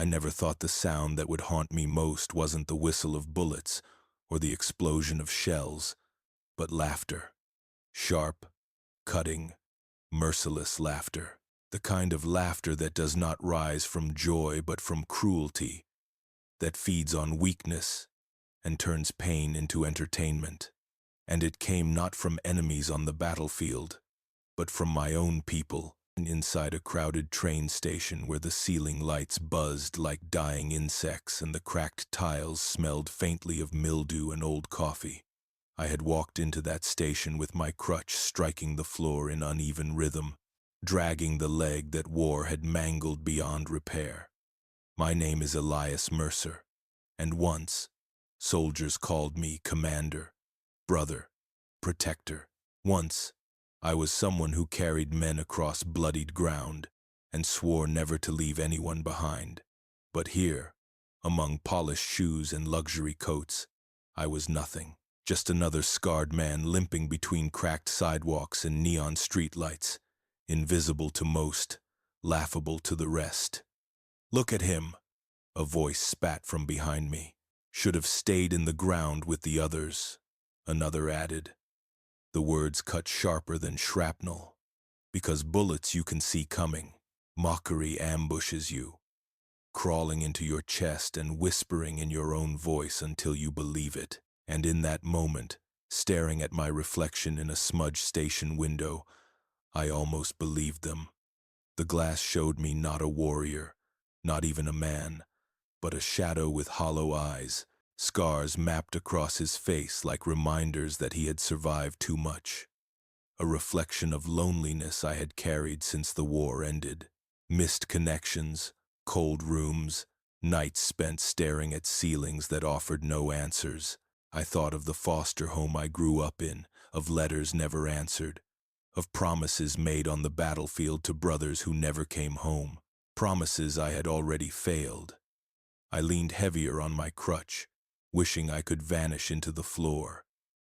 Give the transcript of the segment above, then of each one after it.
I never thought the sound that would haunt me most wasn't the whistle of bullets or the explosion of shells, but laughter. Sharp, cutting, merciless laughter. The kind of laughter that does not rise from joy but from cruelty, that feeds on weakness and turns pain into entertainment. And it came not from enemies on the battlefield, but from my own people, inside a crowded train station where the ceiling lights buzzed like dying insects and the cracked tiles smelled faintly of mildew and old coffee. I had walked into that station with my crutch striking the floor in uneven rhythm, dragging the leg that war had mangled beyond repair. My name is Elias Mercer, and once, soldiers called me commander, brother, protector. Once, I was someone who carried men across bloodied ground and swore never to leave anyone behind. But here, among polished shoes and luxury coats, I was nothing. Just another scarred man limping between cracked sidewalks and neon streetlights, invisible to most, laughable to the rest. "Look at him," a voice spat from behind me. "Should have stayed in the ground with the others," another added. The words cut sharper than shrapnel, because bullets you can see coming. Mockery ambushes you, crawling into your chest and whispering in your own voice until you believe it. And in that moment, staring at my reflection in a smudged station window, I almost believed them. The glass showed me not a warrior, not even a man, but a shadow with hollow eyes, scars mapped across his face like reminders that he had survived too much. A reflection of loneliness I had carried since the war ended. Missed connections, cold rooms, nights spent staring at ceilings that offered no answers. I thought of the foster home I grew up in, of letters never answered, of promises made on the battlefield to brothers who never came home, promises I had already failed. I leaned heavier on my crutch, wishing I could vanish into the floor,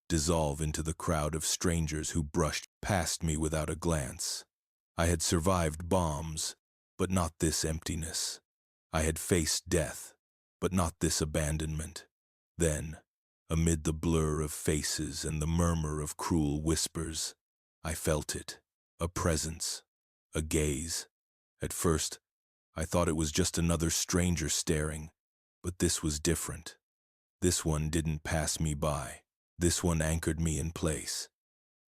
dissolve into the crowd of strangers who brushed past me without a glance. I had survived bombs, but not this emptiness. I had faced death, but not this abandonment. Then, amid the blur of faces and the murmur of cruel whispers, I felt it, a presence, a gaze. At first, I thought it was just another stranger staring, but this was different. This one didn't pass me by. This one anchored me in place.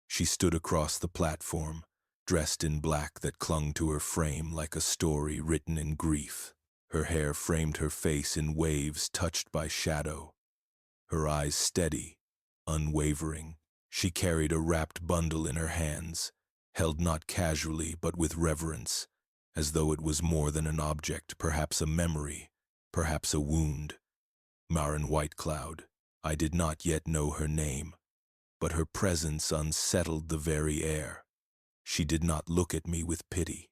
She stood across the platform, dressed in black that clung to her frame like a story written in grief. Her hair framed her face in waves touched by shadow. Her eyes steady, unwavering. She carried a wrapped bundle in her hands, held not casually but with reverence, as though it was more than an object, perhaps a memory, perhaps a wound. Maren Whitecloud. I did not yet know her name, but her presence unsettled the very air. She did not look at me with pity.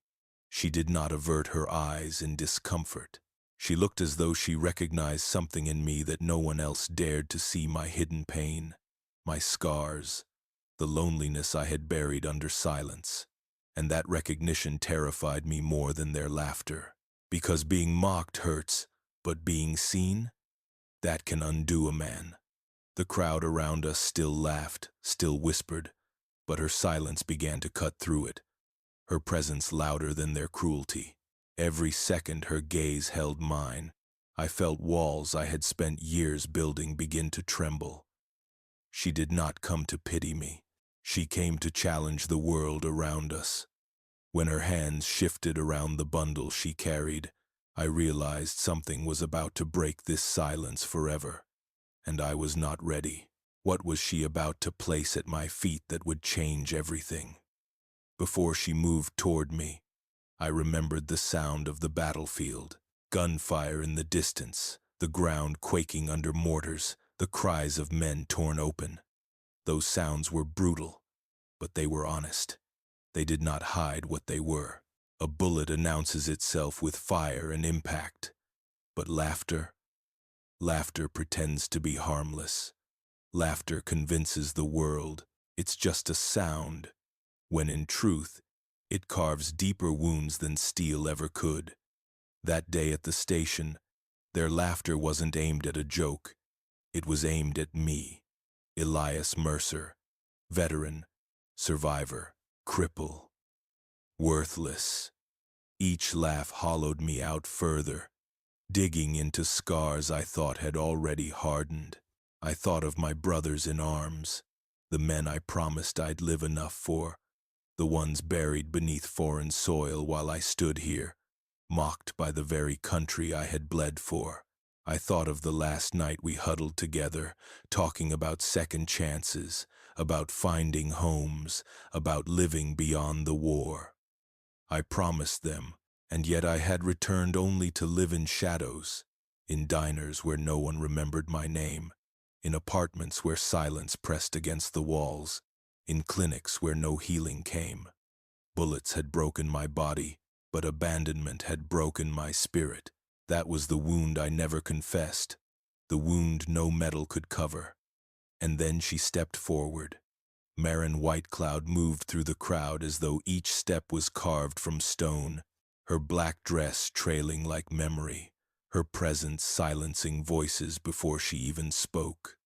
She did not avert her eyes in discomfort. She looked as though she recognized something in me that no one else dared to see: my hidden pain, my scars, the loneliness I had buried under silence. And that recognition terrified me more than their laughter. Because being mocked hurts, but being seen, that can undo a man. The crowd around us still laughed, still whispered, but her silence began to cut through it, her presence louder than their cruelty. Every second her gaze held mine. I felt walls I had spent years building begin to tremble. She did not come to pity me. She came to challenge the world around us. When her hands shifted around the bundle she carried, I realized something was about to break this silence forever, and I was not ready. What was she about to place at my feet that would change everything? Before she moved toward me, I remembered the sound of the battlefield, gunfire in the distance, the ground quaking under mortars, the cries of men torn open. Those sounds were brutal, but they were honest. They did not hide what they were. A bullet announces itself with fire and impact, but laughter pretends to be harmless. Laughter convinces the world it's just a sound, when in truth, it carves deeper wounds than steel ever could. That day at the station, their laughter wasn't aimed at a joke. It was aimed at me, Elias Mercer, veteran, survivor, cripple, worthless. Each laugh hollowed me out further, digging into scars I thought had already hardened. I thought of my brothers in arms, the men I promised I'd live enough for, the ones buried beneath foreign soil while I stood here, mocked by the very country I had bled for. I thought of the last night we huddled together, talking about second chances, about finding homes, about living beyond the war. I promised them, and yet I had returned only to live in shadows, in diners where no one remembered my name, in apartments where silence pressed against the walls, in clinics where no healing came. Bullets had broken my body, but abandonment had broken my spirit. That was the wound I never confessed, the wound no metal could cover. And then she stepped forward. Marin Whitecloud moved through the crowd as though each step was carved from stone, her black dress trailing like memory, her presence silencing voices before she even spoke.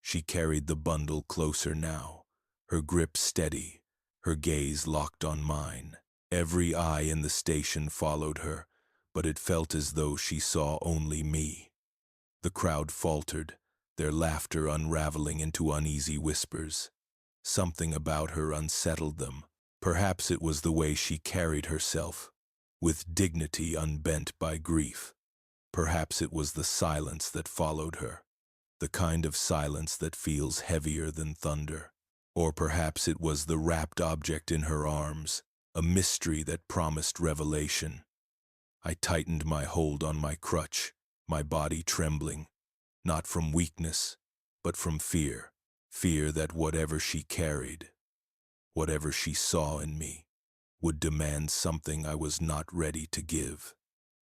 She carried the bundle closer now, her grip steady, her gaze locked on mine. Every eye in the station followed her, but it felt as though she saw only me. The crowd faltered, their laughter unraveling into uneasy whispers. Something about her unsettled them. Perhaps it was the way she carried herself, with dignity unbent by grief. Perhaps it was the silence that followed her, the kind of silence that feels heavier than thunder. Or perhaps it was the wrapped object in her arms, a mystery that promised revelation. I tightened my hold on my crutch, my body trembling, not from weakness, but from fear. Fear that whatever she carried, whatever she saw in me, would demand something I was not ready to give.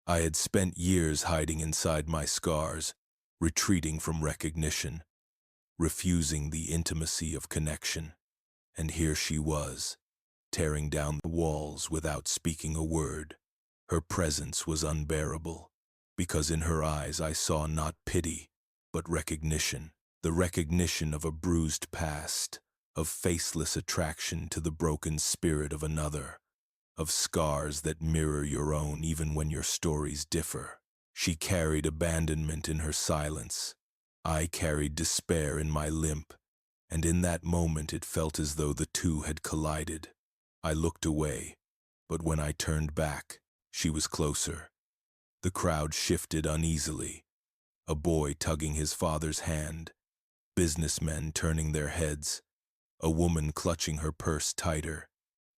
I had spent years hiding inside my scars, retreating from recognition, refusing the intimacy of connection. And here she was, tearing down the walls without speaking a word. Her presence was unbearable, because in her eyes I saw not pity, but recognition. The recognition of a bruised past, of faceless attraction to the broken spirit of another, of scars that mirror your own even when your stories differ. She carried abandonment in her silence. I carried despair in my limp, and in that moment it felt as though the two had collided. I looked away, but when I turned back, she was closer. The crowd shifted uneasily, a boy tugging his father's hand, businessmen turning their heads, a woman clutching her purse tighter,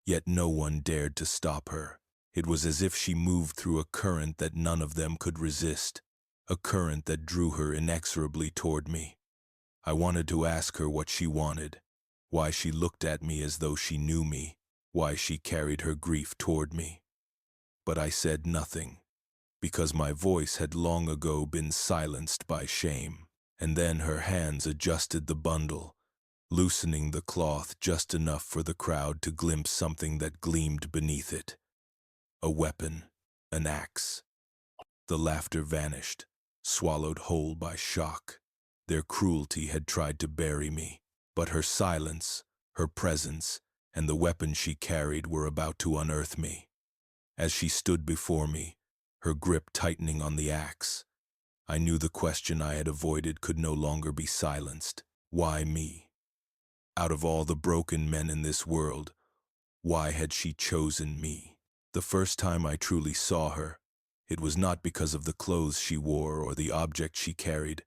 yet no one dared to stop her. It was as if she moved through a current that none of them could resist, a current that drew her inexorably toward me. I wanted to ask her what she wanted, why she looked at me as though she knew me, why she carried her grief toward me. But I said nothing, because my voice had long ago been silenced by shame. And then her hands adjusted the bundle, loosening the cloth just enough for the crowd to glimpse something that gleamed beneath it. A weapon, an axe. The laughter vanished, swallowed whole by shock. Their cruelty had tried to bury me, but her silence, her presence, and the weapon she carried were about to unearth me. As she stood before me, her grip tightening on the axe, I knew the question I had avoided could no longer be silenced. Why me? Out of all the broken men in this world, why had she chosen me? The first time I truly saw her, it was not because of the clothes she wore or the object she carried,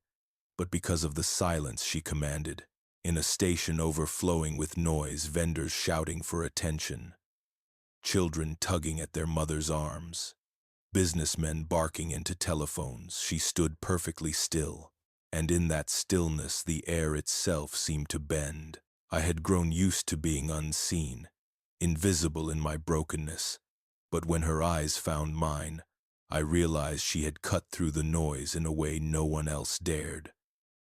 but because of the silence she commanded. In a station overflowing with noise, vendors shouting for attention, children tugging at their mother's arms, businessmen barking into telephones, she stood perfectly still, and in that stillness the air itself seemed to bend. I had grown used to being unseen, invisible in my brokenness, but when her eyes found mine, I realized she had cut through the noise in a way no one else dared.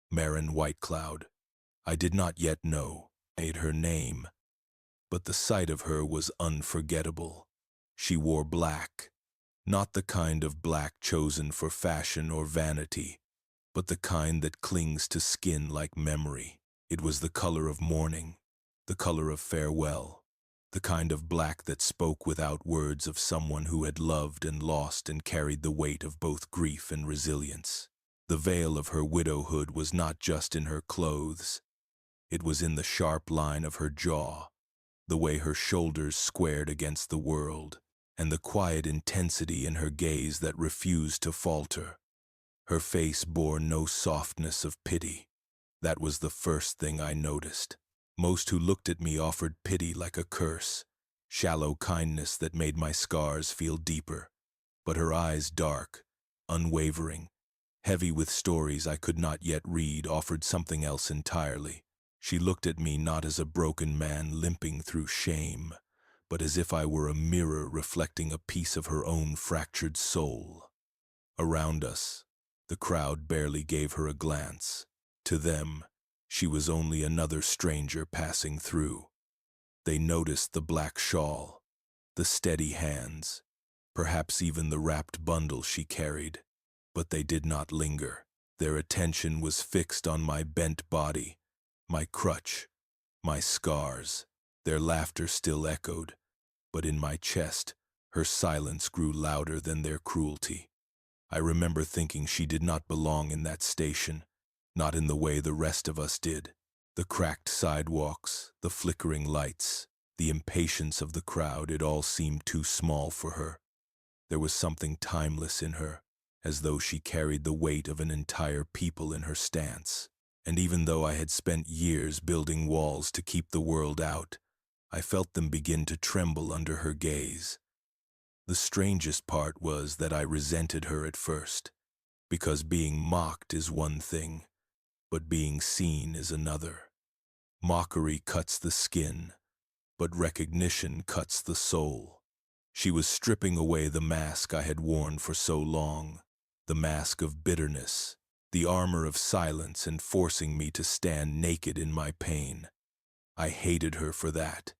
Marin Whitecloud. I did not yet know her name, but the sight of her was unforgettable. She wore black, Not the kind of black chosen for fashion or vanity, but the kind that clings to skin like memory. It was the color of mourning, the color of farewell, the kind of black that spoke without words of someone who had loved and lost and carried the weight of both grief and resilience. The veil of her widowhood was not just in her clothes. It was in the sharp line of her jaw, the way her shoulders squared against the world, and the quiet intensity in her gaze that refused to falter. Her face bore no softness of pity. That was the first thing I noticed. Most who looked at me offered pity like a curse, shallow kindness that made my scars feel deeper. But her eyes, dark, unwavering, heavy with stories I could not yet read, offered something else entirely. She looked at me not as a broken man limping through shame, but as if I were a mirror reflecting a piece of her own fractured soul. Around us, the crowd barely gave her a glance. To them, she was only another stranger passing through. They noticed the black shawl, the steady hands, perhaps even the wrapped bundle she carried, but they did not linger. Their attention was fixed on my bent body, my crutch, my scars. Their laughter still echoed, but in my chest, her silence grew louder than their cruelty. I remember thinking she did not belong in that station, not in the way the rest of us did. The cracked sidewalks, the flickering lights, the impatience of the crowd, it all seemed too small for her. There was something timeless in her, as though she carried the weight of an entire people in her stance. And even though I had spent years building walls to keep the world out, I felt them begin to tremble under her gaze. The strangest part was that I resented her at first, because being mocked is one thing, but being seen is another. Mockery cuts the skin, but recognition cuts the soul. She was stripping away the mask I had worn for so long, the mask of bitterness, the armor of silence, and forcing me to stand naked in my pain. I hated her for that,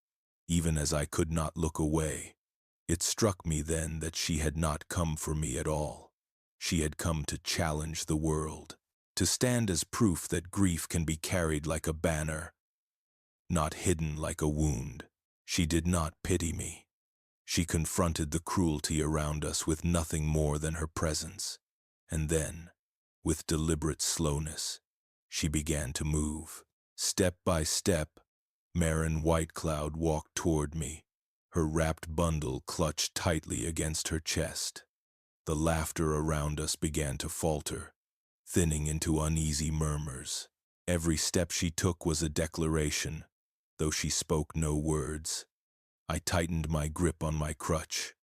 even as I could not look away. It struck me then that she had not come for me at all. She had come to challenge the world, to stand as proof that grief can be carried like a banner, not hidden like a wound. She did not pity me. She confronted the cruelty around us with nothing more than her presence. And then, with deliberate slowness, she began to move. Step by step, Marin Whitecloud walked toward me, her wrapped bundle clutched tightly against her chest. The laughter around us began to falter, thinning into uneasy murmurs. Every step she took was a declaration, though she spoke no words. I tightened my grip on my crutch,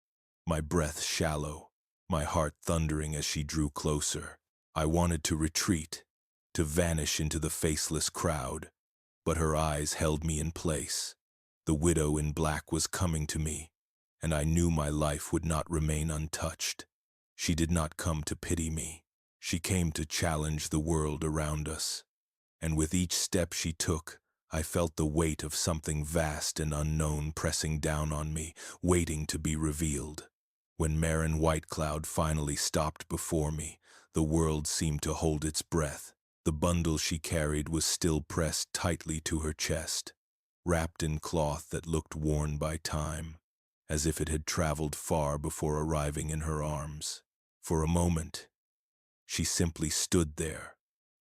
my breath shallow, my heart thundering as she drew closer. I wanted to retreat, to vanish into the faceless crowd, but her eyes held me in place. The widow in black was coming to me, and I knew my life would not remain untouched. She did not come to pity me. She came to challenge the world around us. And with each step she took, I felt the weight of something vast and unknown pressing down on me, waiting to be revealed. When Marin Whitecloud finally stopped before me, the world seemed to hold its breath. The bundle she carried was still pressed tightly to her chest, wrapped in cloth that looked worn by time, as if it had traveled far before arriving in her arms. For a moment, she simply stood there,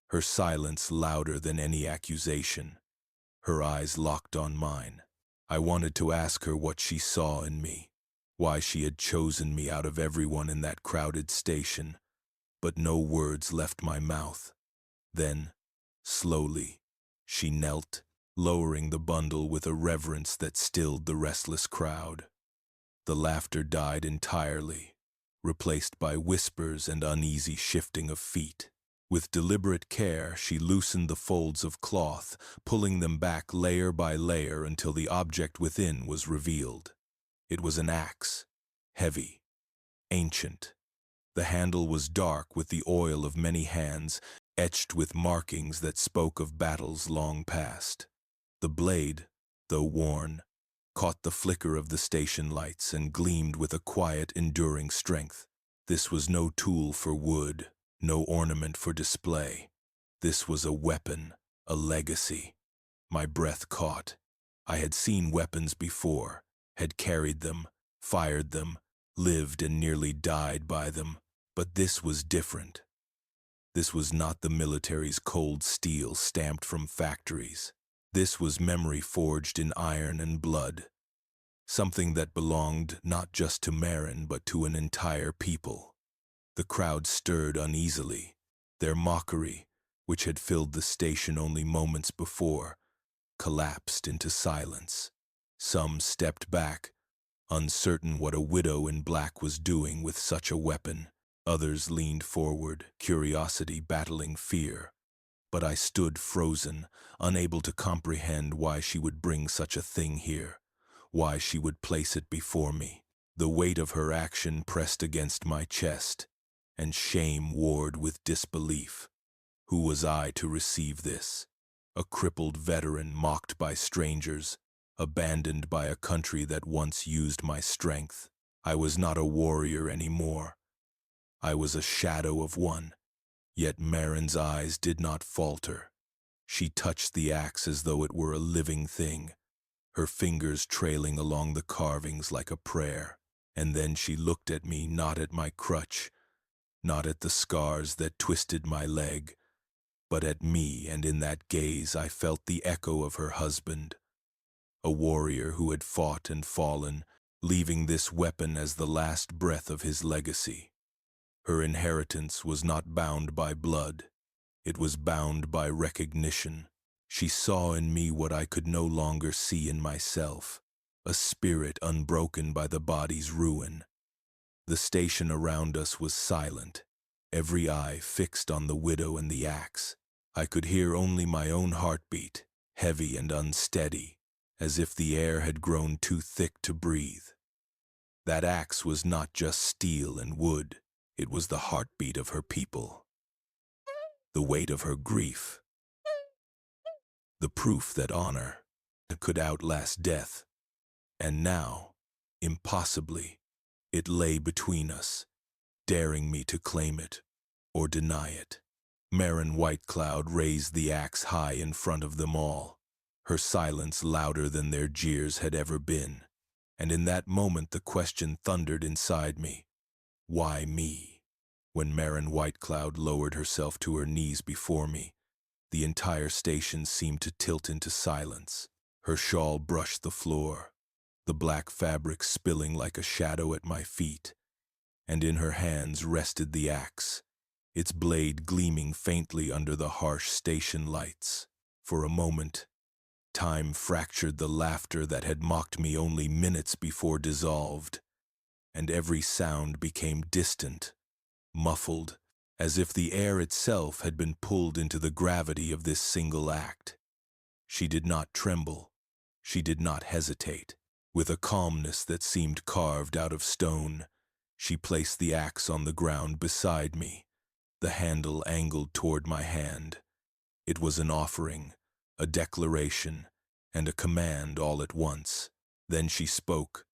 her silence louder than any accusation, her eyes locked on mine. I wanted to ask her what she saw in me, why she had chosen me out of everyone in that crowded station, but no words left my mouth. Then, slowly, she knelt, lowering the bundle with a reverence that stilled the restless crowd. The laughter died entirely, replaced by whispers and uneasy shifting of feet. With deliberate care, she loosened the folds of cloth, pulling them back layer by layer until the object within was revealed. It was an axe, heavy, ancient. The handle was dark with the oil of many hands, etched with markings that spoke of battles long past. The blade, though worn, caught the flicker of the station lights and gleamed with a quiet, enduring strength. This was no tool for wood, no ornament for display. This was a weapon, a legacy. My breath caught. I had seen weapons before, had carried them, fired them, lived and nearly died by them, but this was different. This was not the military's cold steel stamped from factories. This was memory forged in iron and blood, something that belonged not just to Marin but to an entire people. The crowd stirred uneasily. Their mockery, which had filled the station only moments before, collapsed into silence. Some stepped back, uncertain what a widow in black was doing with such a weapon. Others leaned forward, curiosity battling fear. But I stood frozen, unable to comprehend why she would bring such a thing here, why she would place it before me. The weight of her action pressed against my chest, and shame warred with disbelief. Who was I to receive this? A crippled veteran mocked by strangers, abandoned by a country that once used my strength. I was not a warrior anymore. I was a shadow of one. Yet Marin's eyes did not falter. She touched the axe as though it were a living thing, her fingers trailing along the carvings like a prayer. And then she looked at me, not at my crutch, not at the scars that twisted my leg, but at me, and in that gaze I felt the echo of her husband, a warrior who had fought and fallen, leaving this weapon as the last breath of his legacy. Her inheritance was not bound by blood. It was bound by recognition. She saw in me what I could no longer see in myself, a spirit unbroken by the body's ruin. The station around us was silent, every eye fixed on the widow and the axe. I could hear only my own heartbeat, heavy and unsteady, as if the air had grown too thick to breathe. That axe was not just steel and wood. It was the heartbeat of her people, the weight of her grief, the proof that honor could outlast death. And now, impossibly, it lay between us, daring me to claim it or deny it. Marin Whitecloud raised the axe high in front of them all, her silence louder than their jeers had ever been. And in that moment the question thundered inside me. Why me? When Marin Whitecloud lowered herself to her knees before me, the entire station seemed to tilt into silence. Her shawl brushed the floor, the black fabric spilling like a shadow at my feet, and in her hands rested the axe, its blade gleaming faintly under the harsh station lights. For a moment, time fractured the laughter that had mocked me only minutes before dissolved, and every sound became distant, muffled, as if the air itself had been pulled into the gravity of this single act. She did not tremble. She did not hesitate. With a calmness that seemed carved out of stone, she placed the axe on the ground beside me, the handle angled toward my hand. It was an offering, a declaration, and a command all at once. Then she spoke,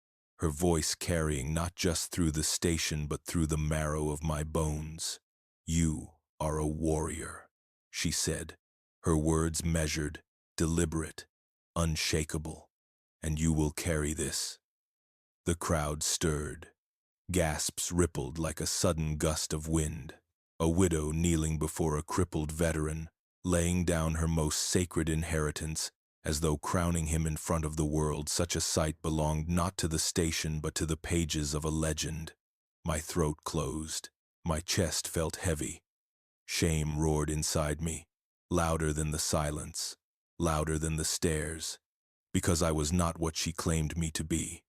her voice carrying not just through the station but through the marrow of my bones. "You are a warrior," she said, her words measured, deliberate, unshakable, "and you will carry this." The crowd stirred. Gasps rippled like a sudden gust of wind. A widow kneeling before a crippled veteran, laying down her most sacred inheritance, as though crowning him in front of the world. Such a sight belonged not to the station but to the pages of a legend. My throat closed. My chest felt heavy. Shame roared inside me, louder than the silence, louder than the stares, because I was not what she claimed me to be.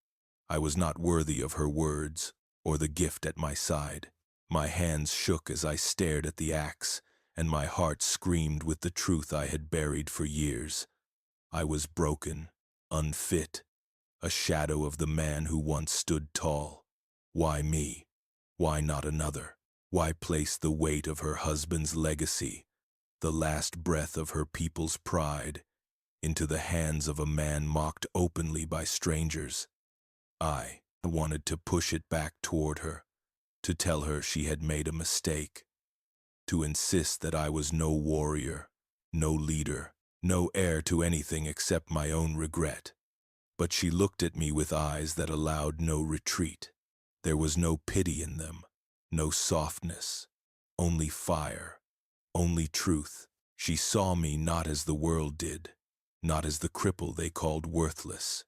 I was not worthy of her words or the gift at my side. My hands shook as I stared at the axe, and my heart screamed with the truth I had buried for years. I was broken, unfit, a shadow of the man who once stood tall. Why me? Why not another? Why place the weight of her husband's legacy, the last breath of her people's pride, into the hands of a man mocked openly by strangers. I wanted to push it back toward her, to tell her she had made a mistake, to insist that I was no warrior, no leader, no heir to anything except my own regret. But she looked at me with eyes that allowed no retreat. There was no pity in them, no softness, only fire, only truth. She saw me not as the world did, not as the cripple they called worthless,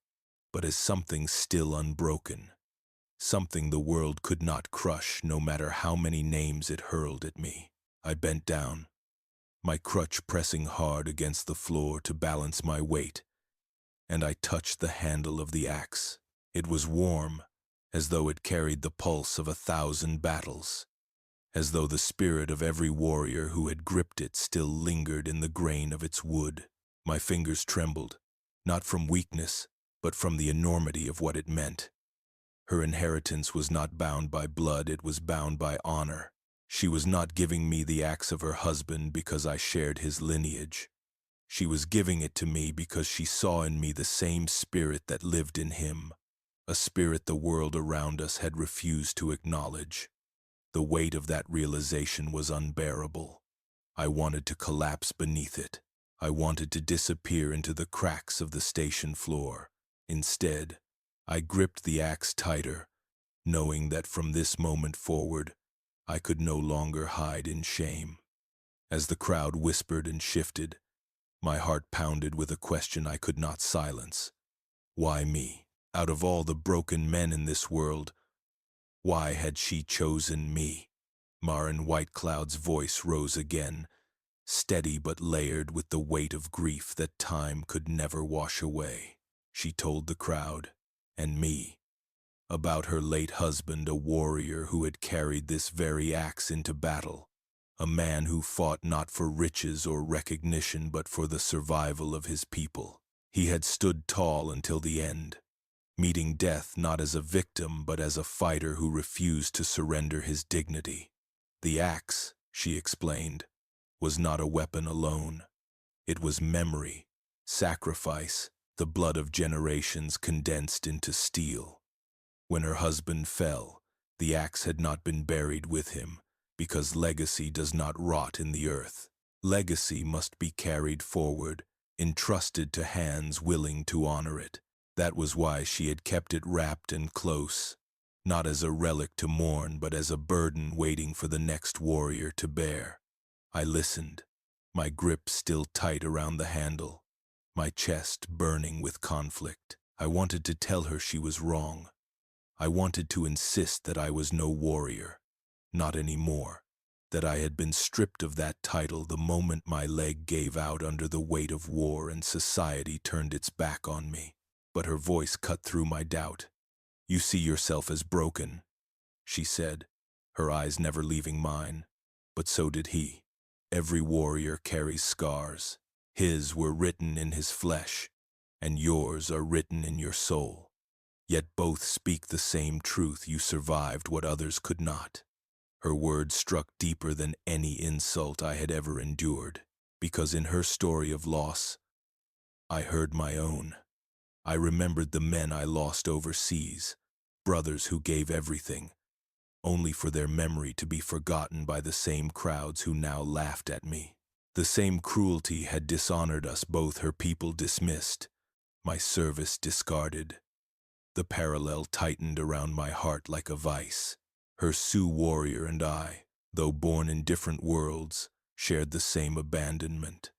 but as something still unbroken, something the world could not crush no matter how many names it hurled at me. I bent down, my crutch pressing hard against the floor to balance my weight, and I touched the handle of the axe. It was warm, as though it carried the pulse of 1,000 battles, as though the spirit of every warrior who had gripped it still lingered in the grain of its wood. My fingers trembled, not from weakness, but from the enormity of what it meant. Her inheritance was not bound by blood, it was bound by honor. She was not giving me the axe of her husband because I shared his lineage. She was giving it to me because she saw in me the same spirit that lived in him, a spirit the world around us had refused to acknowledge. The weight of that realization was unbearable. I wanted to collapse beneath it. I wanted to disappear into the cracks of the station floor. Instead, I gripped the axe tighter, knowing that from this moment forward, I could no longer hide in shame. As the crowd whispered and shifted, my heart pounded with a question I could not silence. Why me? Out of all the broken men in this world, why had she chosen me? Marin Whitecloud's voice rose again, steady but layered with the weight of grief that time could never wash away. She told the crowd, and me, about her late husband, a warrior who had carried this very axe into battle, a man who fought not for riches or recognition but for the survival of his people. He had stood tall until the end, meeting death not as a victim but as a fighter who refused to surrender his dignity. The axe, she explained, was not a weapon alone. It was memory, sacrifice, the blood of generations condensed into steel. When her husband fell, the axe had not been buried with him, because legacy does not rot in the earth. Legacy must be carried forward, entrusted to hands willing to honor it. That was why she had kept it wrapped and close, not as a relic to mourn, but as a burden waiting for the next warrior to bear. I listened, my grip still tight around the handle, my chest burning with conflict. I wanted to tell her she was wrong. I wanted to insist that I was no warrior, not anymore, that I had been stripped of that title the moment my leg gave out under the weight of war and society turned its back on me. But her voice cut through my doubt. "You see yourself as broken," she said, her eyes never leaving mine. But so did he. Every warrior carries scars. His were written in his flesh, and yours are written in your soul. Yet both speak the same truth: you survived what others could not. Her words struck deeper than any insult I had ever endured, because in her story of loss, I heard my own. I remembered the men I lost overseas, brothers who gave everything, only for their memory to be forgotten by the same crowds who now laughed at me. The same cruelty had dishonored us both, her people dismissed, my service discarded. The parallel tightened around my heart like a vice. Her Sioux warrior and I, though born in different worlds, shared the same abandonment.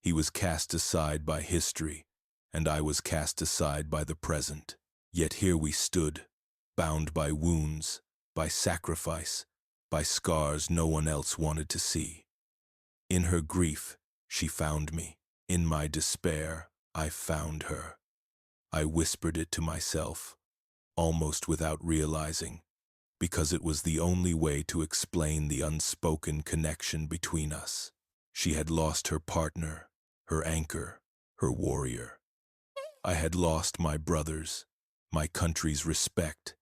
He was cast aside by history, and I was cast aside by the present. Yet here we stood, bound by wounds, by sacrifice, by scars no one else wanted to see. In her grief, she found me. In my despair, I found her. I whispered it to myself, almost without realizing, because it was the only way to explain the unspoken connection between us. She had lost her partner, her anchor, her warrior. I had lost my brothers, my country's respect,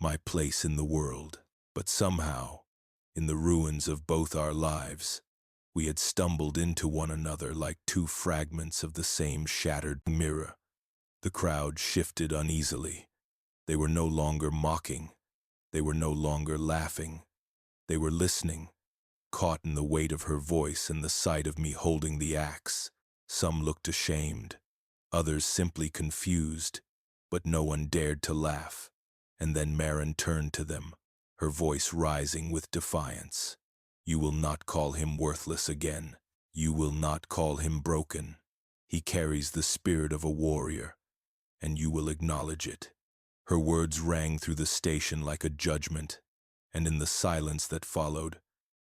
my place in the world. But somehow, in the ruins of both our lives, We had stumbled into one another like two fragments of the same shattered mirror. The crowd shifted uneasily. They were no longer mocking. They were no longer laughing. They were listening, caught in the weight of her voice and the sight of me holding the axe. Some looked ashamed, others simply confused, but no one dared to laugh. And then Marin turned to them, her voice rising with defiance. You will not call him worthless again. You will not call him broken. He carries the spirit of a warrior, and you will acknowledge it. Her words rang through the station like a judgment, and in the silence that followed,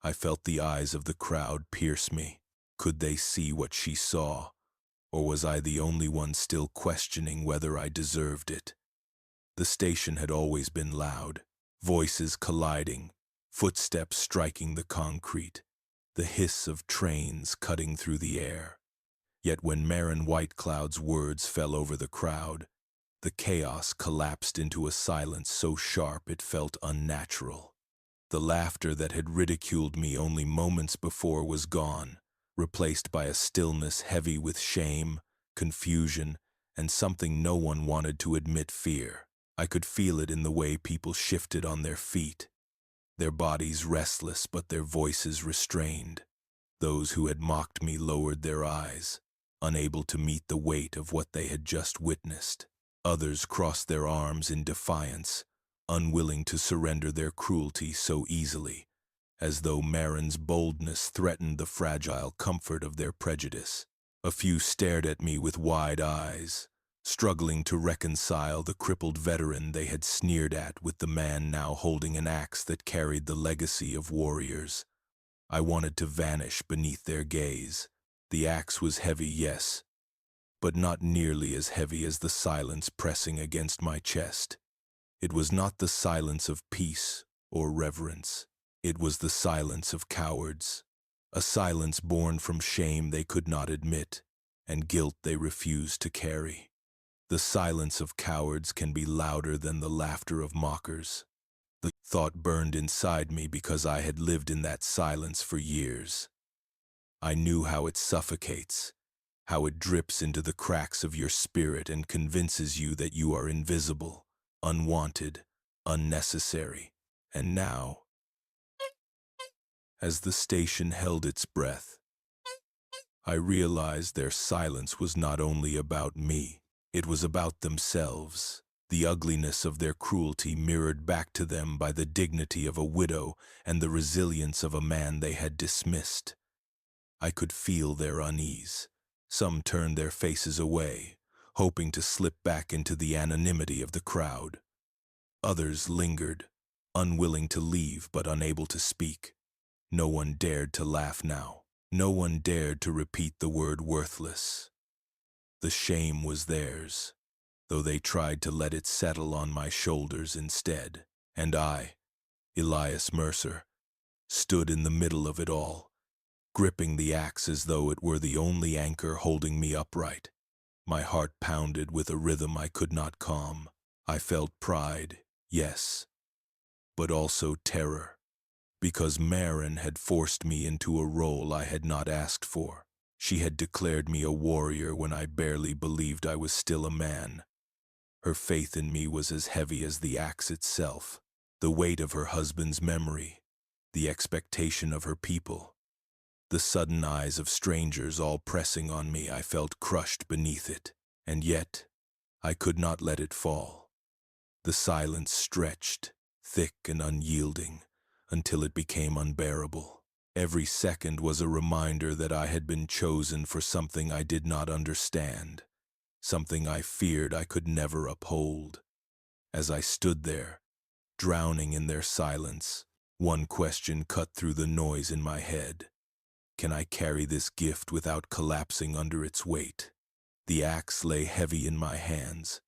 I felt the eyes of the crowd pierce me. Could they see what she saw, or was I the only one still questioning whether I deserved it? The station had always been loud, voices colliding, footsteps striking the concrete, the hiss of trains cutting through the air. Yet when Marin Whitecloud's words fell over the crowd, the chaos collapsed into a silence so sharp it felt unnatural. The laughter that had ridiculed me only moments before was gone, replaced by a stillness heavy with shame, confusion, and something no one wanted to admit: fear. I could feel it in the way people shifted on their feet, their bodies restless but their voices restrained. Those who had mocked me lowered their eyes, unable to meet the weight of what they had just witnessed. Others crossed their arms in defiance, unwilling to surrender their cruelty so easily, as though Marin's boldness threatened the fragile comfort of their prejudice. A few stared at me with wide eyes, struggling to reconcile the crippled veteran they had sneered at with the man now holding an axe that carried the legacy of warriors. I wanted to vanish beneath their gaze. The axe was heavy, yes, but not nearly as heavy as the silence pressing against my chest. It was not the silence of peace or reverence. It was the silence of cowards, a silence born from shame they could not admit and guilt they refused to carry. The silence of cowards can be louder than the laughter of mockers. The thought burned inside me because I had lived in that silence for years. I knew how it suffocates, how it drips into the cracks of your spirit and convinces you that you are invisible, unwanted, unnecessary. And now, as the station held its breath, I realized their silence was not only about me. It was about themselves, the ugliness of their cruelty mirrored back to them by the dignity of a widow and the resilience of a man they had dismissed. I could feel their unease. Some turned their faces away, hoping to slip back into the anonymity of the crowd. Others lingered, unwilling to leave but unable to speak. No one dared to laugh now. No one dared to repeat the word worthless. The shame was theirs, though they tried to let it settle on my shoulders instead. And I, Elias Mercer, stood in the middle of it all, gripping the axe as though it were the only anchor holding me upright. My heart pounded with a rhythm I could not calm. I felt pride, yes, but also terror, because Marin had forced me into a role I had not asked for. She had declared me a warrior when I barely believed I was still a man. Her faith in me was as heavy as the axe itself, the weight of her husband's memory, the expectation of her people. The sudden eyes of strangers all pressing on me, I felt crushed beneath it, and yet I could not let it fall. The silence stretched, thick and unyielding, until it became unbearable. Every second was a reminder that I had been chosen for something I did not understand, something I feared I could never uphold. As I stood there, drowning in their silence, one question cut through the noise in my head. Can I carry this gift without collapsing under its weight? The axe lay heavy in my hands,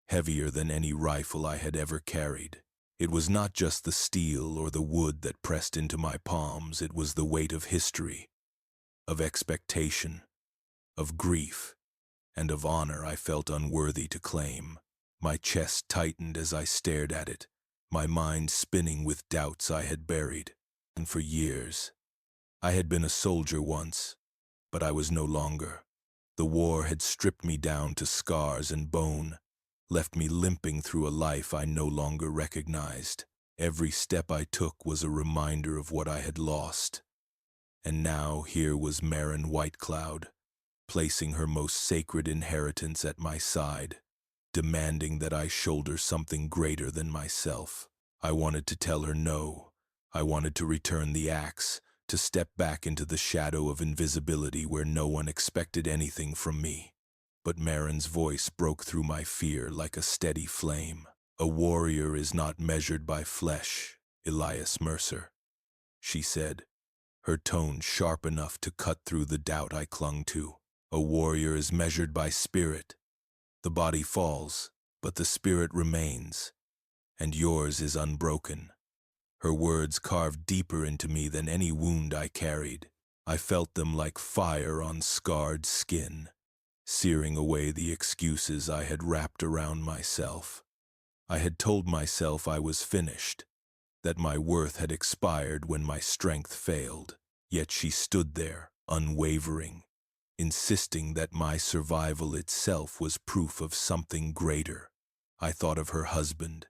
heavier than any rifle I had ever carried. It was not just the steel or the wood that pressed into my palms, it was the weight of history, of expectation, of grief, and of honor I felt unworthy to claim. My chest tightened as I stared at it, my mind spinning with doubts I had buried, and for years. I had been a soldier once, but I was no longer. The war had stripped me down to scars and bone, left me limping through a life I no longer recognized. Every step I took was a reminder of what I had lost. And now here was Marin Whitecloud, placing her most sacred inheritance at my side, demanding that I shoulder something greater than myself. I wanted to tell her no. I wanted to return the axe, to step back into the shadow of invisibility where no one expected anything from me. But Marin's voice broke through my fear like a steady flame. A warrior is not measured by flesh, Elias Mercer, she said, her tone sharp enough to cut through the doubt I clung to. A warrior is measured by spirit. The body falls, but the spirit remains, and yours is unbroken. Her words carved deeper into me than any wound I carried. I felt them like fire on scarred skin, searing away the excuses I had wrapped around myself. I had told myself I was finished, that my worth had expired when my strength failed. Yet she stood there, unwavering, insisting that my survival itself was proof of something greater. I thought of her husband,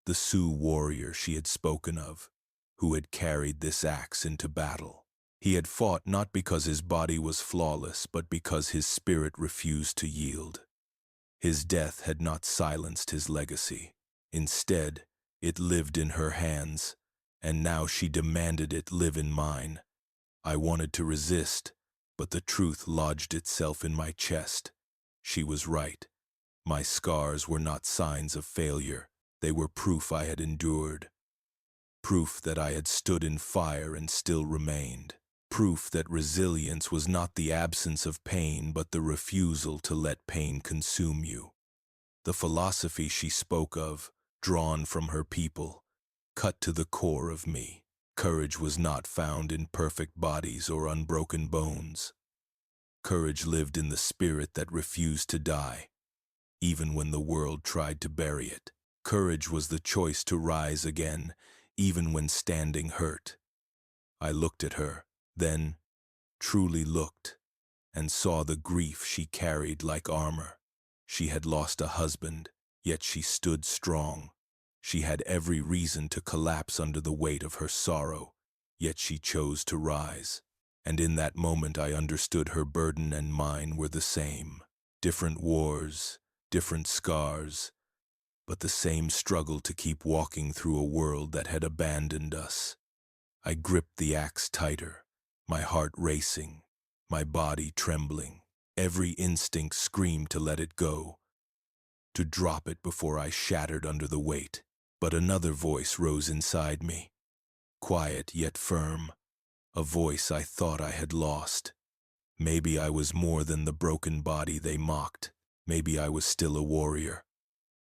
the Sioux warrior she had spoken of, who had carried this axe into battle. He had fought not because his body was flawless, but because his spirit refused to yield. His death had not silenced his legacy. Instead, it lived in her hands, and now she demanded it live in mine. I wanted to resist, but the truth lodged itself in my chest. She was right. My scars were not signs of failure. They were proof I had endured. Proof that I had stood in fire and still remained. Proof that resilience was not the absence of pain, but the refusal to let pain consume you. The philosophy she spoke of, drawn from her people, cut to the core of me. Courage was not found in perfect bodies or unbroken bones. Courage lived in the spirit that refused to die, even when the world tried to bury it. Courage was the choice to rise again, even when standing hurt. I looked at her, then truly looked, and saw the grief she carried like armor. She had lost a husband, yet she stood strong. She had every reason to collapse under the weight of her sorrow, yet she chose to rise. And in that moment I understood her burden and mine were the same. Different wars, different scars, but the same struggle to keep walking through a world that had abandoned us. I gripped the axe tighter, my heart racing, my body trembling. Every instinct screamed to let it go, to drop it before I shattered under the weight. But another voice rose inside me, quiet yet firm, a voice I thought I had lost. Maybe I was more than the broken body they mocked. Maybe I was still a warrior.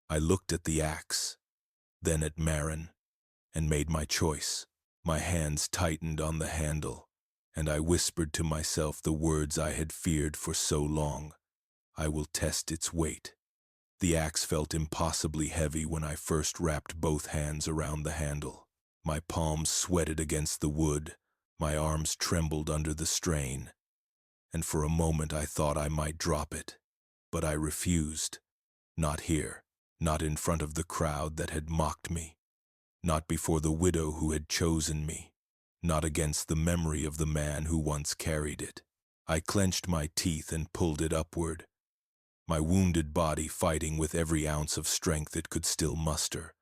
I looked at the axe, then at Marin, and made my choice. My hands tightened on the handle, and I whispered to myself the words I had feared for so long. I will test its weight. The axe felt impossibly heavy when I first wrapped both hands around the handle. My palms sweated against the wood, my arms trembled under the strain, and for a moment I thought I might drop it. But I refused. Not here, not in front of the crowd that had mocked me, not before the widow who had chosen me, not against the memory of the man who once carried it. I clenched my teeth and pulled it upward, my wounded body fighting with every ounce of strength it could still muster.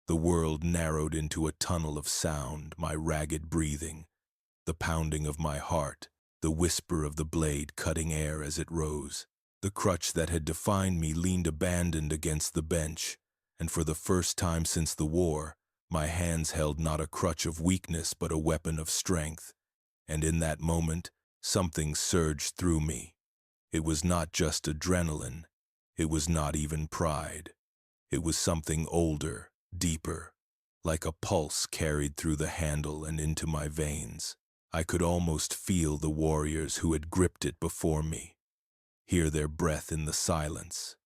The world narrowed into a tunnel of sound, my ragged breathing, the pounding of my heart, the whisper of the blade cutting air as it rose. The crutch that had defined me leaned abandoned against the bench, and for the first time since the war, my hands held not a crutch of weakness but a weapon of strength. And in that moment, something surged through me. It was not just adrenaline. It was not even pride. It was something older, deeper, like a pulse carried through the handle and into my veins. I could almost feel the warriors who had gripped it before me, hear their breath in the silence,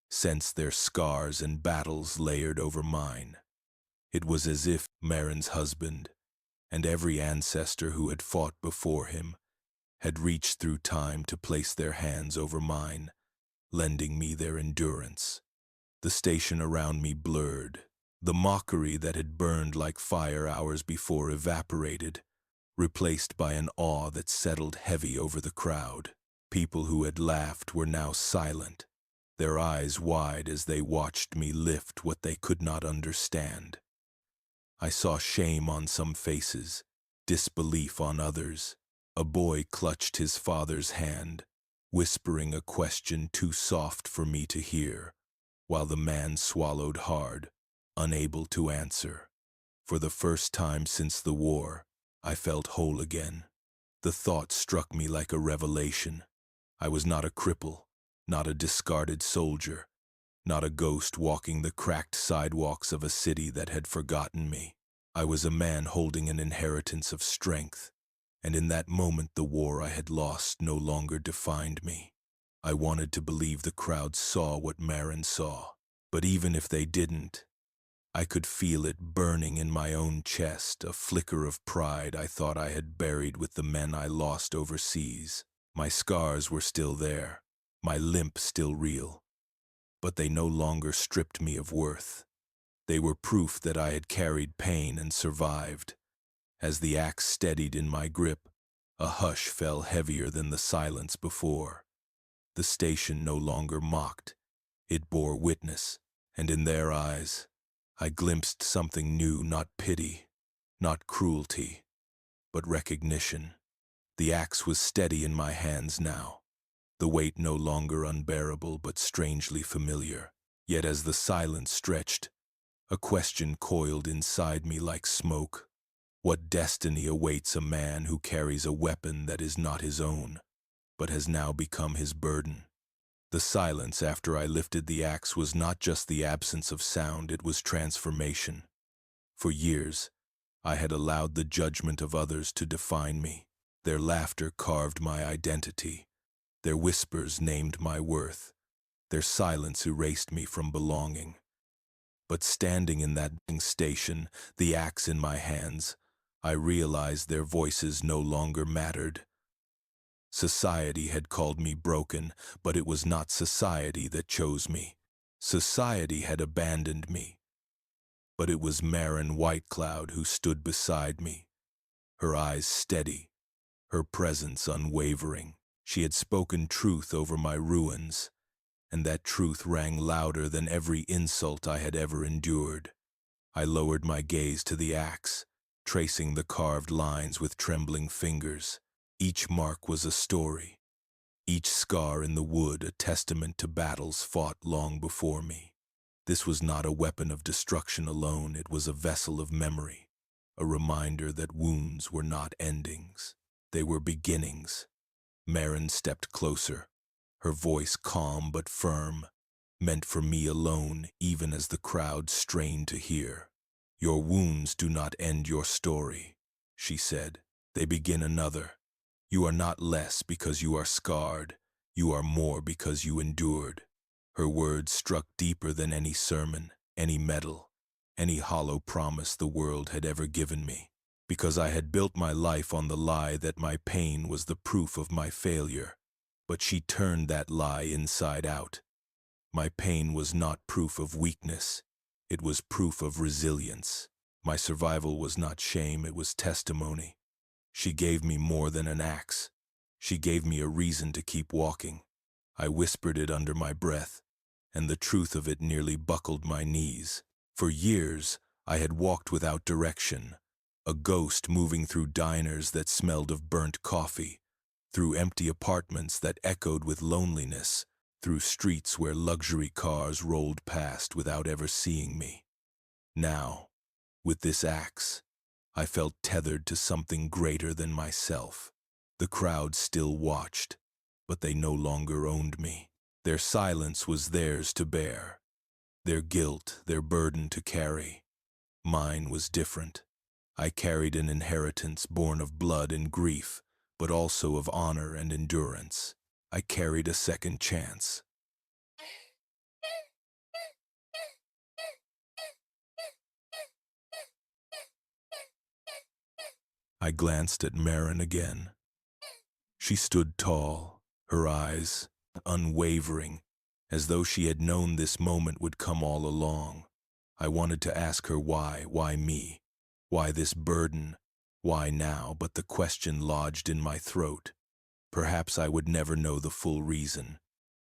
sense their scars and battles layered over mine. It was as if Marin's husband, and every ancestor who had fought before him had reached through time to place their hands over mine, lending me their endurance. The station around me blurred. The mockery that had burned like fire hours before evaporated, replaced by an awe that settled heavy over the crowd. People who had laughed were now silent, their eyes wide as they watched me lift what they could not understand. I saw shame on some faces, disbelief on others. A boy clutched his father's hand, whispering a question too soft for me to hear, while the man swallowed hard, unable to answer. For the first time since the war, I felt whole again. The thought struck me like a revelation. I was not a cripple, not a discarded soldier, not a ghost walking the cracked sidewalks of a city that had forgotten me. I was a man holding an inheritance of strength, and in that moment the war I had lost no longer defined me. I wanted to believe the crowd saw what Marin saw, but even if they didn't, I could feel it burning in my own chest, a flicker of pride I thought I had buried with the men I lost overseas. My scars were still there, my limp still real, but they no longer stripped me of worth. They were proof that I had carried pain and survived. As the axe steadied in my grip, a hush fell heavier than the silence before. The station no longer mocked. It bore witness, and in their eyes, I glimpsed something new, not pity, not cruelty, but recognition. The axe was steady in my hands now, the weight no longer unbearable but strangely familiar. Yet as the silence stretched, a question coiled inside me like smoke. What destiny awaits a man who carries a weapon that is not his own, but has now become his burden? The silence after I lifted the axe was not just the absence of sound, it was transformation. For years, I had allowed the judgment of others to define me. Their laughter carved my identity. Their whispers named my worth. Their silence erased me from belonging. But standing in that station, the axe in my hands, I realized their voices no longer mattered. Society had called me broken, but it was not society that chose me. Society had abandoned me, but it was Marin Whitecloud who stood beside me, her eyes steady, her presence unwavering. She had spoken truth over my ruins, and that truth rang louder than every insult I had ever endured. I lowered my gaze to the axe, tracing the carved lines with trembling fingers. Each mark was a story, each scar in the wood a testament to battles fought long before me. This was not a weapon of destruction alone, it was a vessel of memory, a reminder that wounds were not endings, they were beginnings. Marin stepped closer, her voice calm but firm, meant for me alone even as the crowd strained to hear. "Your wounds do not end your story," she said. "They begin another. You are not less because you are scarred. You are more because you endured." Her words struck deeper than any sermon, any medal, any hollow promise the world had ever given me. Because I had built my life on the lie that my pain was the proof of my failure. But she turned that lie inside out. My pain was not proof of weakness. It was proof of resilience. My survival was not shame, it was testimony. She gave me more than an axe. She gave me a reason to keep walking. I whispered it under my breath, and the truth of it nearly buckled my knees. For years, I had walked without direction, a ghost moving through diners that smelled of burnt coffee, through empty apartments that echoed with loneliness, through streets where luxury cars rolled past without ever seeing me. Now, with this axe, I felt tethered to something greater than myself. The crowd still watched, but they no longer owned me. Their silence was theirs to bear, their guilt, their burden to carry. Mine was different. I carried an inheritance born of blood and grief, but also of honor and endurance. I carried a second chance. I glanced at Marin again. She stood tall, her eyes unwavering, as though she had known this moment would come all along. I wanted to ask her why me? Why this burden? Why now? But the question lodged in my throat. Perhaps I would never know the full reason.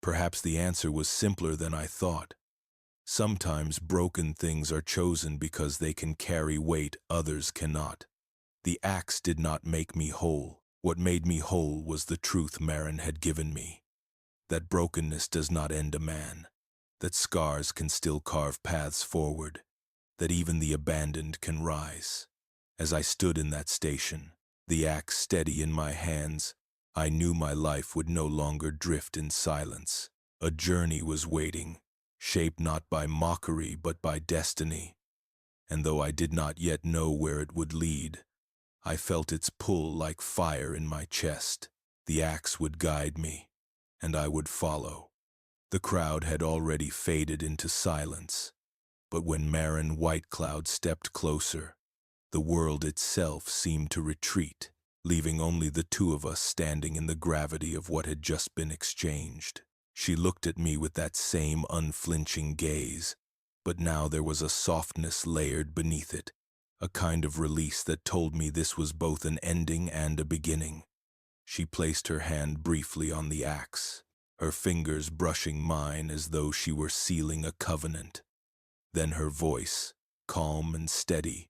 Perhaps the answer was simpler than I thought. Sometimes broken things are chosen because they can carry weight others cannot. The axe did not make me whole. What made me whole was the truth Marin had given me. That brokenness does not end a man. That scars can still carve paths forward. That even the abandoned can rise. As I stood in that station, the axe steady in my hands, I knew my life would no longer drift in silence. A journey was waiting, shaped not by mockery but by destiny. And though I did not yet know where it would lead, I felt its pull like fire in my chest. The axe would guide me, and I would follow. The crowd had already faded into silence, but when Marin Whitecloud stepped closer, the world itself seemed to retreat, leaving only the two of us standing in the gravity of what had just been exchanged. She looked at me with that same unflinching gaze, but now there was a softness layered beneath it, a kind of release that told me this was both an ending and a beginning. She placed her hand briefly on the axe, her fingers brushing mine as though she were sealing a covenant. Then her voice, calm and steady,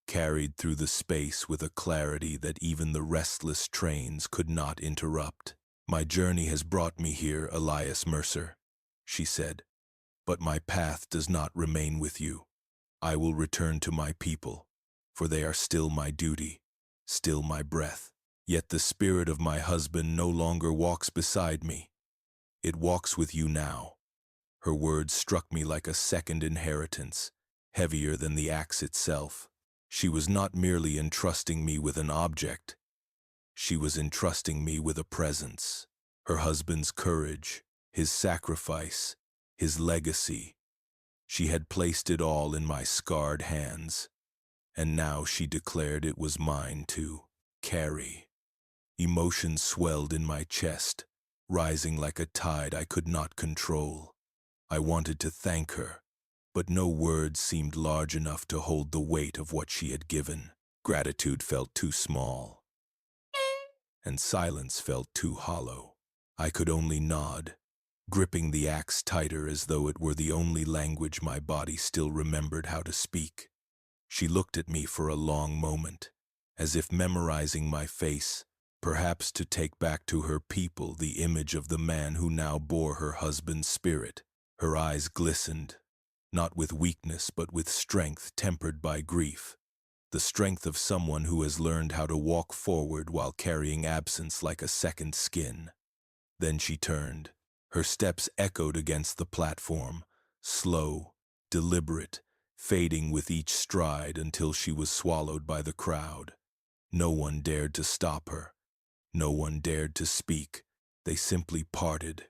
carried through the space with a clarity that even the restless trains could not interrupt. "My journey has brought me here, Elias Mercer," she said, "but my path does not remain with you. I will return to my people, for they are still my duty, still my breath. Yet the spirit of my husband no longer walks beside me. It walks with you now." Her words struck me like a second inheritance, heavier than the axe itself. She was not merely entrusting me with an object. She was entrusting me with a presence. Her husband's courage, his sacrifice, his legacy. She had placed it all in my scarred hands, and now she declared it was mine to carry. Emotion swelled in my chest, rising like a tide I could not control. I wanted to thank her, but no words seemed large enough to hold the weight of what she had given. Gratitude felt too small, and silence felt too hollow. I could only nod, gripping the axe tighter as though it were the only language my body still remembered how to speak. She looked at me for a long moment, as if memorizing my face, perhaps to take back to her people the image of the man who now bore her husband's spirit. Her eyes glistened, not with weakness but with strength tempered by grief, the strength of someone who has learned how to walk forward while carrying absence like a second skin. Then she turned. Her steps echoed against the platform, slow, deliberate, fading with each stride until she was swallowed by the crowd. No one dared to stop her. No one dared to speak. They simply parted,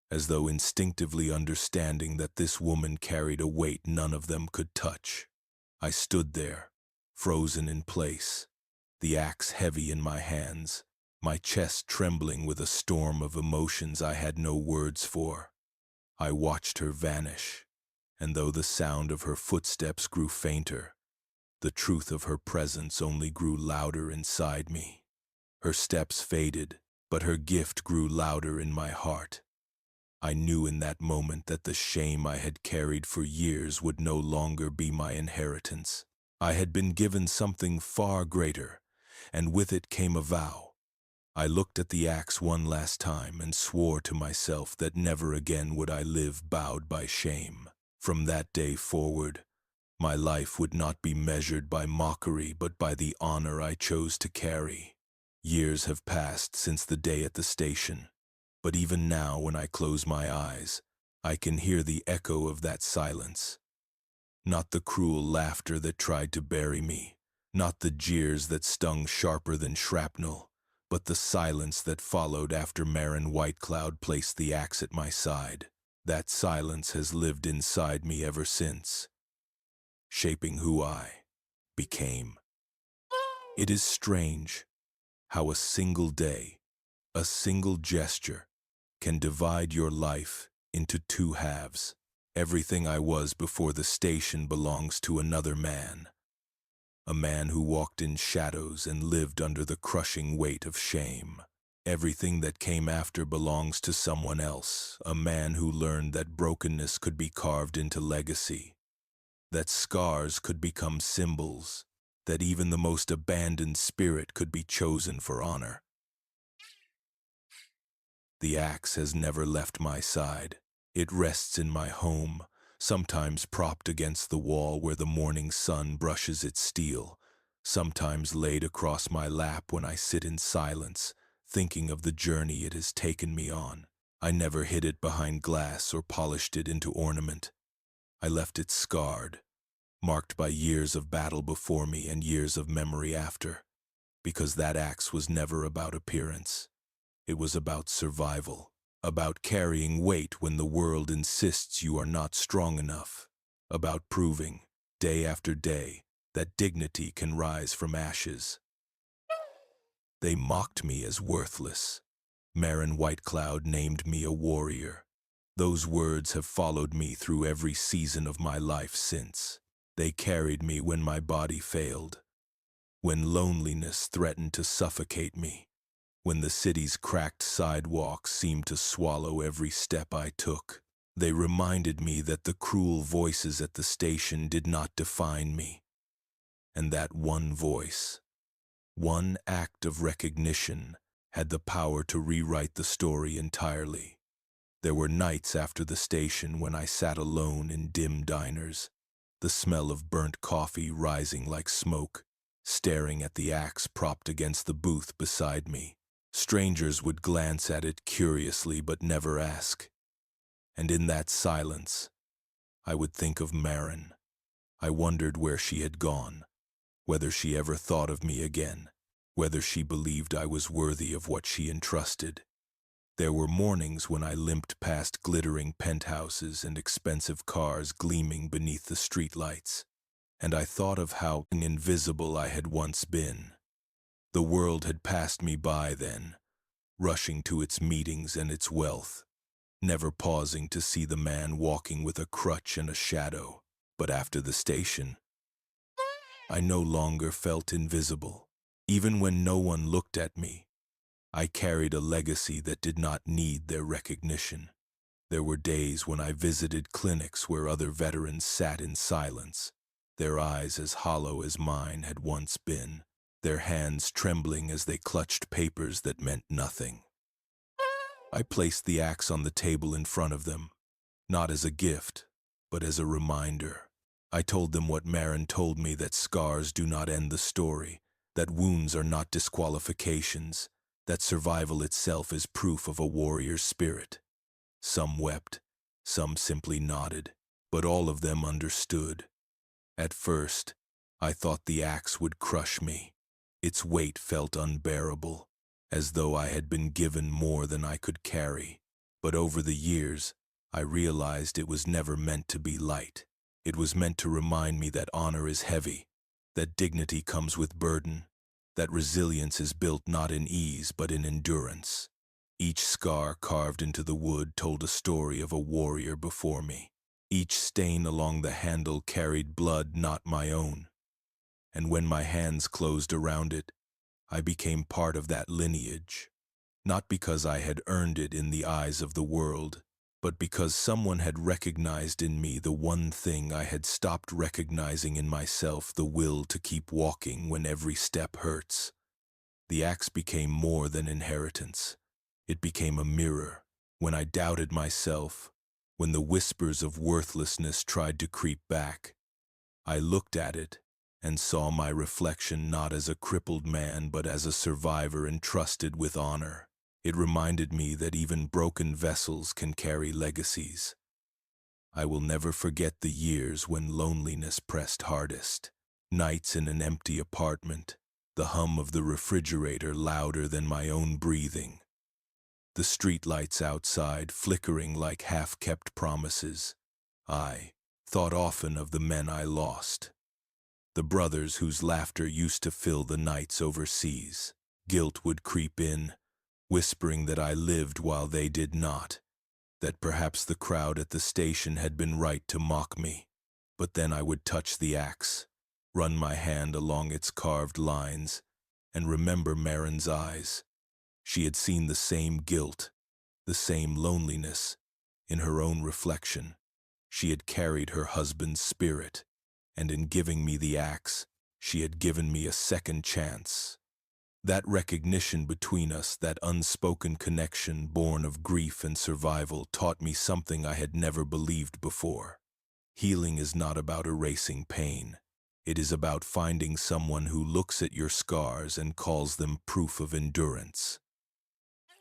as though instinctively understanding that this woman carried a weight none of them could touch. I stood there, frozen in place, the axe heavy in my hands, my chest trembling with a storm of emotions I had no words for. I watched her vanish, and though the sound of her footsteps grew fainter, the truth of her presence only grew louder inside me. Her steps faded, but her gift grew louder in my heart. I knew in that moment that the shame I had carried for years would no longer be my inheritance. I had been given something far greater, and with it came a vow. I looked at the axe one last time and swore to myself that never again would I live bowed by shame. From that day forward, my life would not be measured by mockery but by the honor I chose to carry. Years have passed since the day at the station, but even now when I close my eyes, I can hear the echo of that silence. Not the cruel laughter that tried to bury me, not the jeers that stung sharper than shrapnel, but the silence that followed after Marin Whitecloud placed the axe at my side. That silence has lived inside me ever since, shaping who I became. It is strange how a single day, a single gesture, can divide your life into two halves. Everything I was before the station belongs to another man. A man who walked in shadows and lived under the crushing weight of shame. Everything that came after belongs to someone else, a man who learned that brokenness could be carved into legacy, that scars could become symbols, that even the most abandoned spirit could be chosen for honor. The axe has never left my side. It rests in my home, sometimes propped against the wall where the morning sun brushes its steel, sometimes laid across my lap when I sit in silence, thinking of the journey it has taken me on. I never hid it behind glass or polished it into ornament. I left it scarred, marked by years of battle before me and years of memory after, because that axe was never about appearance. It was about survival, about carrying weight when the world insists you are not strong enough, about proving, day after day, that dignity can rise from ashes. They mocked me as worthless. Marin Whitecloud named me a warrior. Those words have followed me through every season of my life since. They carried me when my body failed, when loneliness threatened to suffocate me, when the city's cracked sidewalks seemed to swallow every step I took. They reminded me that the cruel voices at the station did not define me, and that one voice, one act of recognition, had the power to rewrite the story entirely. There were nights after the station when I sat alone in dim diners, the smell of burnt coffee rising like smoke, staring at the axe propped against the booth beside me. Strangers would glance at it curiously but never ask. And in that silence, I would think of Marin. I wondered where she had gone, whether she ever thought of me again, whether she believed I was worthy of what she entrusted. There were mornings when I limped past glittering penthouses and expensive cars gleaming beneath the streetlights, and I thought of how invisible I had once been. The world had passed me by then, rushing to its meetings and its wealth, never pausing to see the man walking with a crutch and a shadow. But after the station, I no longer felt invisible. Even when no one looked at me, I carried a legacy that did not need their recognition. There were days when I visited clinics where other veterans sat in silence, their eyes as hollow as mine had once been, their hands trembling as they clutched papers that meant nothing. I placed the axe on the table in front of them, not as a gift, but as a reminder. I told them what Marin told me, that scars do not end the story, that wounds are not disqualifications, that survival itself is proof of a warrior's spirit. Some wept, some simply nodded, but all of them understood. At first, I thought the axe would crush me. Its weight felt unbearable, as though I had been given more than I could carry. But over the years, I realized it was never meant to be light. It was meant to remind me that honor is heavy, that dignity comes with burden, that resilience is built not in ease but in endurance. Each scar carved into the wood told a story of a warrior before me. Each stain along the handle carried blood not my own. And when my hands closed around it, I became part of that lineage, not because I had earned it in the eyes of the world, but because someone had recognized in me the one thing I had stopped recognizing in myself, the will to keep walking when every step hurts. The axe became more than inheritance. It became a mirror. When I doubted myself, when the whispers of worthlessness tried to creep back, I looked at it and saw my reflection not as a crippled man but as a survivor entrusted with honor. It reminded me that even broken vessels can carry legacies. I will never forget the years when loneliness pressed hardest. Nights in an empty apartment, the hum of the refrigerator louder than my own breathing. The streetlights outside flickering like half-kept promises. I thought often of the men I lost, The brothers whose laughter used to fill the nights overseas. Guilt would creep in, whispering that I lived while they did not, that perhaps the crowd at the station had been right to mock me. But then I would touch the axe, run my hand along its carved lines, and remember Marin's eyes. She had seen the same guilt, the same loneliness, in her own reflection. She had carried her husband's spirit, and in giving me the axe, she had given me a second chance. That recognition between us, that unspoken connection born of grief and survival, taught me something I had never believed before. Healing is not about erasing pain. It is about finding someone who looks at your scars and calls them proof of endurance.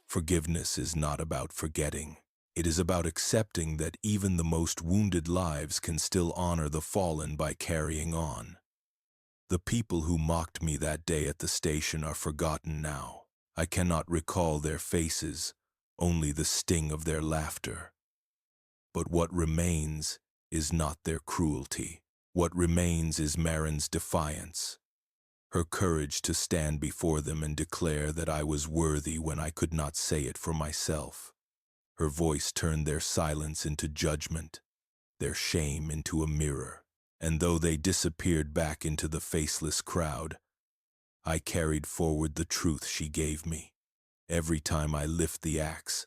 Forgiveness is not about forgetting. It is about accepting that even the most wounded lives can still honor the fallen by carrying on. The people who mocked me that day at the station are forgotten now. I cannot recall their faces, only the sting of their laughter. But what remains is not their cruelty. What remains is Marin's defiance, her courage to stand before them and declare that I was worthy when I could not say it for myself. Her voice turned their silence into judgment, their shame into a mirror. And though they disappeared back into the faceless crowd, I carried forward the truth she gave me. Every time I lift the axe,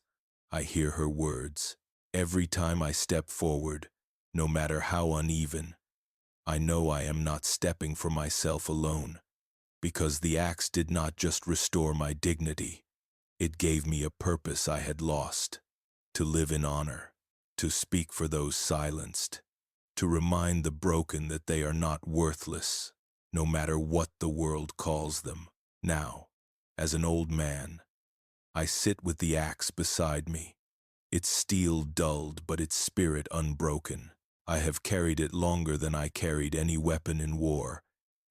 I hear her words. Every time I step forward, no matter how uneven, I know I am not stepping for myself alone, because the axe did not just restore my dignity, it gave me a purpose I had lost, to live in honor, to speak for those silenced, to remind the broken that they are not worthless, no matter what the world calls them. Now, as an old man, I sit with the axe beside me, its steel dulled but its spirit unbroken. I have carried it longer than I carried any weapon in war,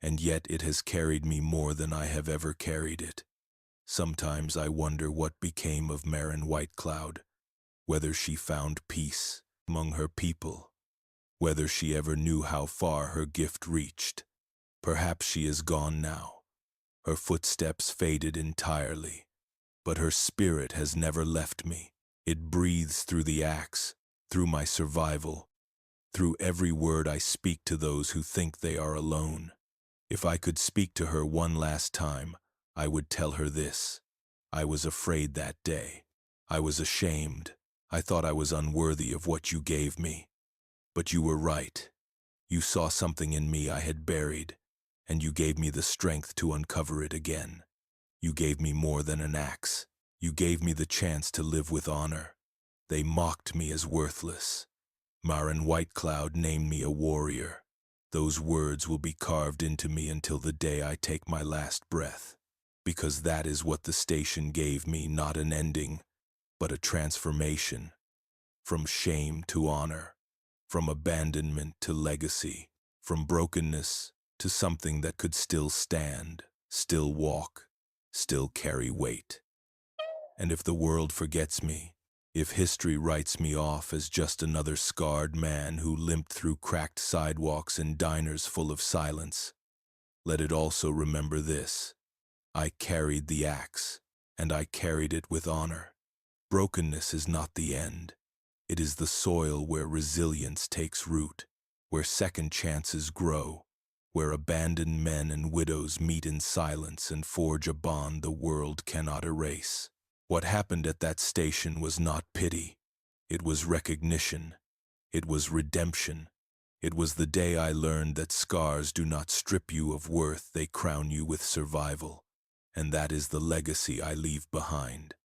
and yet it has carried me more than I have ever carried it. Sometimes I wonder what became of Marin Whitecloud, whether she found peace among her people, whether she ever knew how far her gift reached. Perhaps she is gone now. Her footsteps faded entirely, but her spirit has never left me. It breathes through the axe, through my survival, through every word I speak to those who think they are alone. If I could speak to her one last time, I would tell her this. I was afraid that day. I was ashamed. I thought I was unworthy of what you gave me. But you were right. You saw something in me I had buried, and you gave me the strength to uncover it again. You gave me more than an axe. You gave me the chance to live with honor. They mocked me as worthless. Marin Whitecloud named me a warrior. Those words will be carved into me until the day I take my last breath, because that is what the station gave me, not an ending, but a transformation. From shame to honor, from abandonment to legacy, from brokenness to something that could still stand, still walk, still carry weight. And if the world forgets me, if history writes me off as just another scarred man who limped through cracked sidewalks and diners full of silence, let it also remember this. I carried the axe, and I carried it with honor. Brokenness is not the end. It is the soil where resilience takes root, where second chances grow, where abandoned men and widows meet in silence and forge a bond the world cannot erase. What happened at that station was not pity. It was recognition. It was redemption. It was the day I learned that scars do not strip you of worth, they crown you with survival. And that is the legacy I leave behind.